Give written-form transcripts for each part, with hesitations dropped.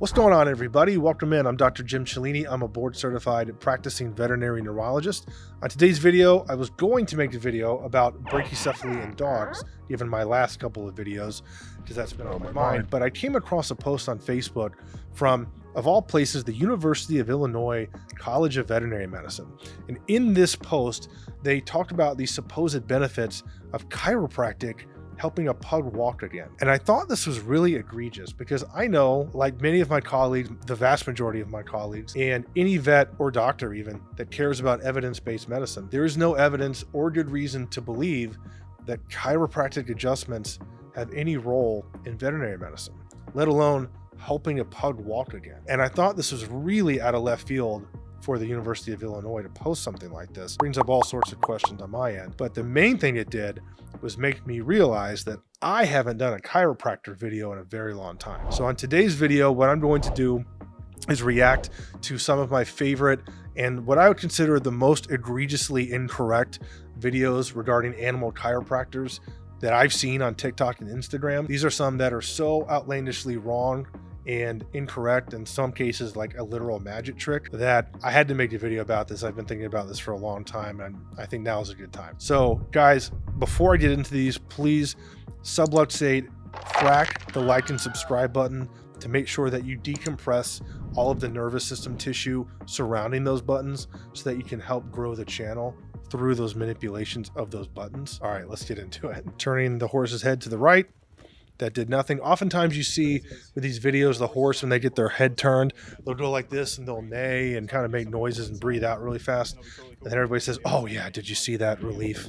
What's going on, everybody? Welcome in. I'm Dr. Jim Cellini. I'm a board-certified practicing veterinary neurologist. On today's video, I was going to make a video about brachycephaly in dogs, given my last couple of videos, because that's been on my mind. But I came across a post on Facebook from, of all places, the University of Illinois College of Veterinary Medicine. And in this post, they talked about the supposed benefits of chiropractic helping a pug walk again. And I thought this was really egregious because I know, like many of my colleagues, the vast majority of my colleagues, and any vet or doctor even that cares about evidence-based medicine, there is no evidence or good reason to believe that chiropractic adjustments have any role in veterinary medicine, let alone helping a pug walk again. And I thought this was really out of left field for the University of Illinois to post something like this. It brings up all sorts of questions on my end, but the main thing it did was make me realize that I haven't done a chiropractor video in a very long time. So on today's video, what I'm going to do is react to some of my favorite and what I would consider the most egregiously incorrect videos regarding animal chiropractors that I've seen on TikTok and Instagram. These are some that are so outlandishly wrong and incorrect, in some cases like a literal magic trick, that I had to make a video about this. I've been thinking about this for a long time, and I think now is a good time. So guys, before I get into these, please subluxate, crack the like and subscribe button to make sure that you decompress all of the nervous system tissue surrounding those buttons so that you can help grow the channel through those manipulations of those buttons. All right, let's get into it. Turning the horse's head to the right. That did nothing. Oftentimes you see with these videos, the horse, when they get their head turned, they'll go like this and they'll neigh and kind of make noises and breathe out really fast. And then everybody says, oh yeah, did you see that relief?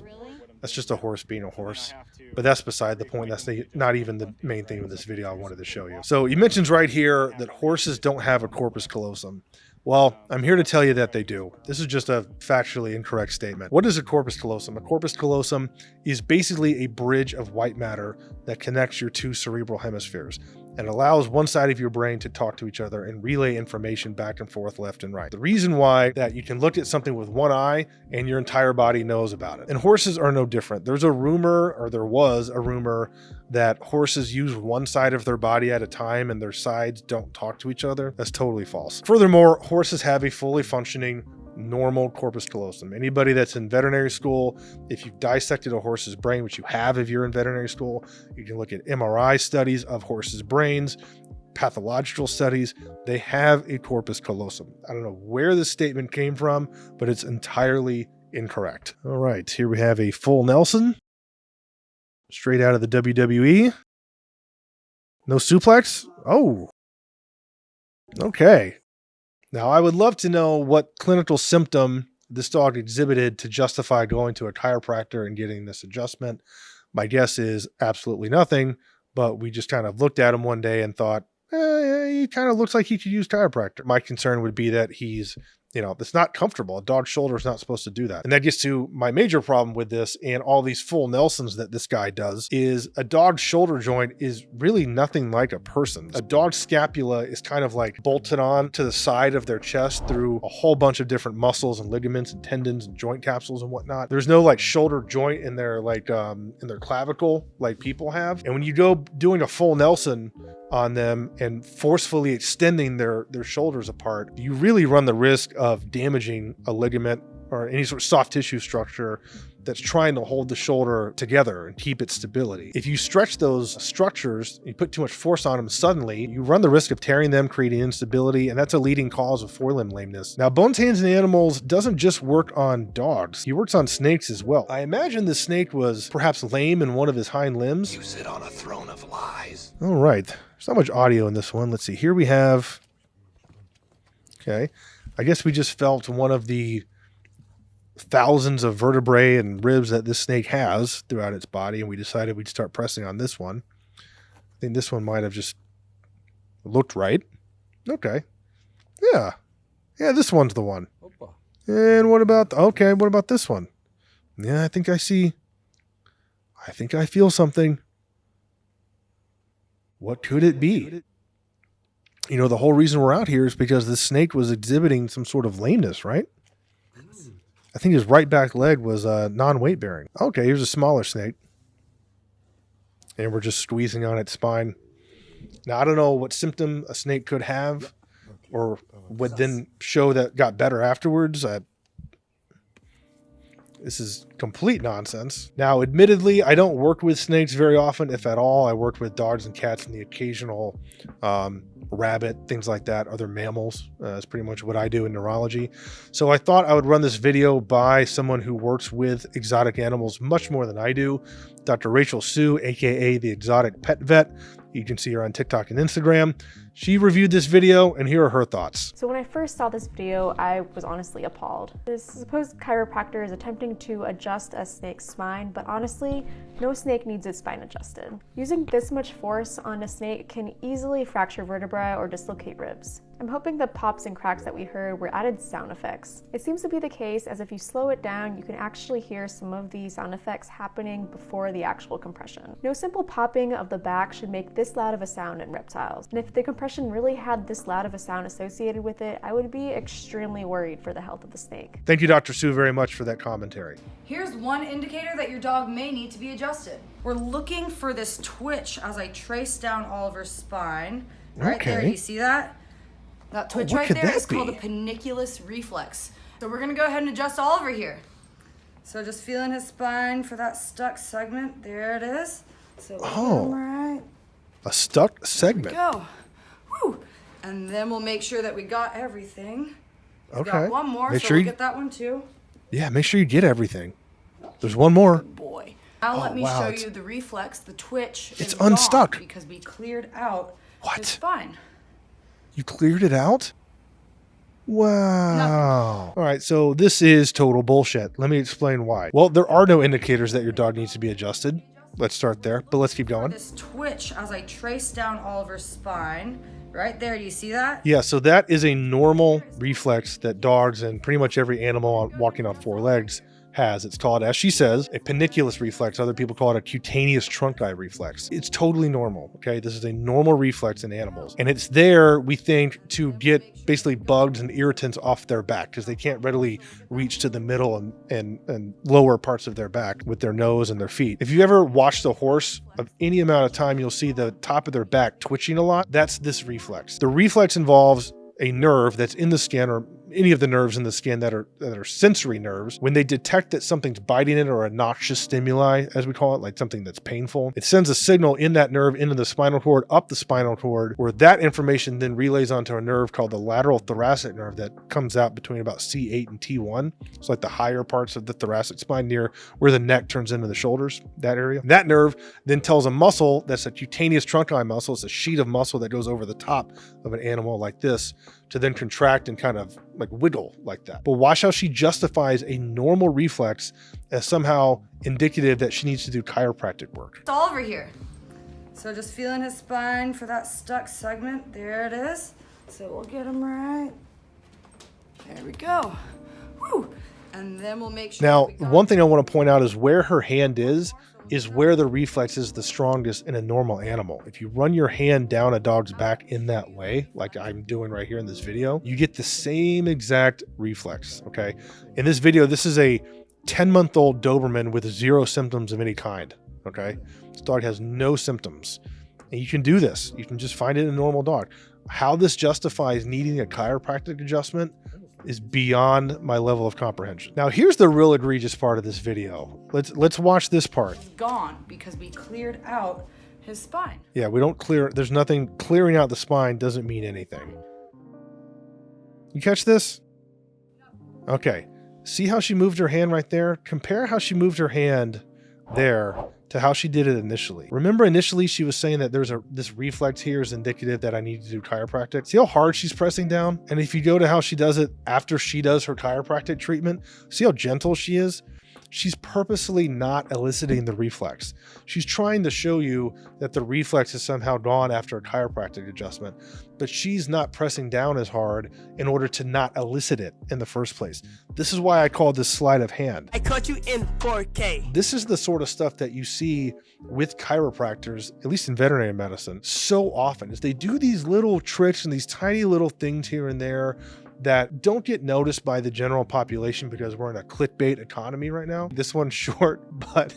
That's just a horse being a horse. But that's beside the point. That's not even the main thing with this video I wanted to show you. So he mentions right here that horses don't have a corpus callosum. Well, I'm here to tell you that they do. This is just a factually incorrect statement. What is a corpus callosum? A corpus callosum is basically a bridge of white matter that connects your two cerebral hemispheres and allows one side of your brain to talk to each other and relay information back and forth, left and right. The reason why that you can look at something with one eye and your entire body knows about it. And horses are no different. There's a rumor, or there was a rumor, that horses use one side of their body at a time and their sides don't talk to each other. That's totally false. Furthermore, horses have a fully functioning normal corpus callosum. Anybody that's in veterinary school, if you've dissected a horse's brain, which you have if you're in veterinary school, you can look at MRI studies of horses' brains, pathological studies. They have a corpus callosum. I don't know where this statement came from, but it's entirely incorrect. All right, here we have a full Nelson, straight out of the WWE. No suplex? Oh, okay. Now, I would love to know what clinical symptom this dog exhibited to justify going to a chiropractor and getting this adjustment. My guess is absolutely nothing, but we just kind of looked at him one day and thought, he kind of looks like he could use chiropractor. My concern would be that he's, it's not comfortable. A dog's shoulder is not supposed to do that. And that gets to my major problem with this and all these full Nelsons that this guy does is a dog's shoulder joint is really nothing like a person's. A dog's scapula is kind of like bolted on to the side of their chest through a whole bunch of different muscles and ligaments and tendons and joint capsules and whatnot. There's no like shoulder joint in their in their clavicle like people have. And when you go doing a full Nelson on them and forcefully extending their shoulders apart, you really run the risk of damaging a ligament or any sort of soft tissue structure that's trying to hold the shoulder together and keep its stability. If you stretch those structures, you put too much force on them suddenly, you run the risk of tearing them, creating instability, and that's a leading cause of forelimb lameness. Now, Bones, Hands, and Animals doesn't just work on dogs. He works on snakes as well. I imagine the snake was perhaps lame in one of his hind limbs. You sit on a throne of lies. All right. There's not much audio in this one. Let's see. Here we have... Okay. I guess we just felt one of the thousands of vertebrae and ribs that this snake has throughout its body, and we decided we'd start pressing on this one. I think this one might have just looked right. Okay. Yeah, this one's the one. Opa. And what about this one? Yeah, I think I feel something. What could it be? The whole reason we're out here is because this snake was exhibiting some sort of lameness, right? I think his right back leg was non-weight bearing. Okay, here's a smaller snake. And we're just squeezing on its spine. Now, I don't know what symptom a snake could have or would then show that got better afterwards. This is complete nonsense. Now, admittedly, I don't work with snakes very often, if at all. I worked with dogs and cats and the occasional rabbit, things like that, other mammals. That's pretty much what I do in neurology. So I thought I would run this video by someone who works with exotic animals much more than I do, Dr. Rachel Sue, aka the Exotic Pet Vet. You can see her on TikTok and Instagram. She reviewed this video, and here are her thoughts. So when I first saw this video, I was honestly appalled. This supposed chiropractor is attempting to adjust a snake's spine, but honestly, no snake needs its spine adjusted. Using this much force on a snake can easily fracture vertebrae or dislocate ribs. I'm hoping the pops and cracks that we heard were added sound effects. It seems to be the case as if you slow it down, you can actually hear some of the sound effects happening before the actual compression. No simple popping of the back should make this loud of a sound in reptiles. And if the compression really had this loud of a sound associated with it, I would be extremely worried for the health of the snake. Thank you, Dr. Sue, very much for that commentary. Here's one indicator that your dog may need to be adjusted. We're looking for this twitch as I trace down all of her spine. Right there, do you see that? That twitch right there is called a paniculus reflex. So we're gonna go ahead and adjust all over here. So just feeling his spine for that stuck segment. There it is. So right. A stuck segment. Go. Woo. And then we'll make sure that we got everything. Okay. Got one more, make so sure we'll get that one too. Yeah, make sure you get everything. There's one more. Good boy. Now let me show you the reflex, the twitch. It's unstuck. Because we cleared out his What? spine. You cleared it out? Wow. All right, so this is total bullshit. Let me explain why. Well, there are no indicators that your dog needs to be adjusted. Let's start there, but let's keep going. This twitch as I trace down all of her spine. Right there, do you see that? Yeah, so that is a normal reflex that dogs and pretty much every animal walking on four legs has. It's called, as she says, a paniculus reflex. Other people call it a cutaneous trunci reflex. It's totally normal, okay? This is a normal reflex in animals. And it's there, we think, to get basically bugs and irritants off their back because they can't readily reach to the middle and lower parts of their back with their nose and their feet. If you ever watched a horse of any amount of time, you'll see the top of their back twitching a lot. That's this reflex. The reflex involves a nerve that's in the skin, or any of the nerves in the skin that are sensory nerves. When they detect that something's biting it or a noxious stimuli, as we call it, like something that's painful, it sends a signal in that nerve into the spinal cord, up the spinal cord, where that information then relays onto a nerve called the lateral thoracic nerve that comes out between about C8 and T1. It's like the higher parts of the thoracic spine near where the neck turns into the shoulders, that area. That nerve then tells a muscle that's a cutaneous trunci muscle. It's a sheet of muscle that goes over the top of an animal like this to then contract and kind of like wiggle like that. But watch how she justifies a normal reflex as somehow indicative that she needs to do chiropractic work. It's all over here. So just feeling his spine for that stuck segment. There it is. So we'll get him right. There we go. Woo. And then we'll make sure. Now, one thing I want to point out is where her hand is where the reflex is the strongest in a normal animal. If you run your hand down a dog's back in that way, like I'm doing right here in this video, you get the same exact reflex, okay? In this video, this is a 10-month-old Doberman with 0 symptoms of any kind, okay? This dog has no symptoms. And you can do this. You can just find it in a normal dog. How this justifies needing a chiropractic adjustment is beyond my level of comprehension. Now, here's the real egregious part of this video. Let's watch this part. It's gone because we cleared out his spine. Yeah, we don't clear, there's nothing, clearing out the spine doesn't mean anything. You catch this? Okay. See how she moved her hand right there? Compare how she moved her hand there to how she did it initially. Remember initially she was saying that there's this reflex here is indicative that I need to do chiropractic. See how hard she's pressing down? And if you go to how she does it after she does her chiropractic treatment, see how gentle she is? She's purposely not eliciting the reflex. She's trying to show you that the reflex has somehow gone after a chiropractic adjustment, but she's not pressing down as hard in order to not elicit it in the first place. This is why I call this sleight of hand. I caught you in 4K. This is the sort of stuff that you see with chiropractors, at least in veterinary medicine, so often, is they do these little tricks and these tiny little things here and there that don't get noticed by the general population because we're in a clickbait economy right now. This one's short, but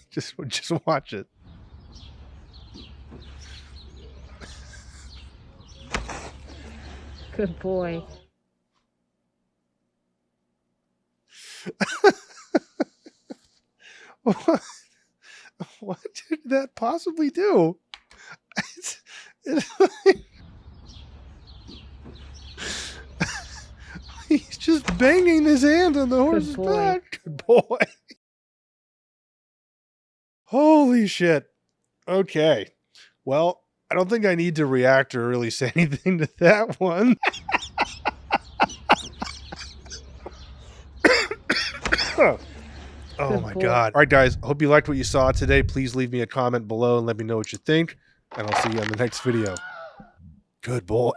just watch it. Good boy. What did that possibly do? It's he's just banging his hand on the horse's back. Good boy. Holy shit. Okay. Well, I don't think I need to react or really say anything to that one. Oh my God. All right, guys. I hope you liked what you saw today. Please leave me a comment below and let me know what you think. And I'll see you on the next video. Good boy.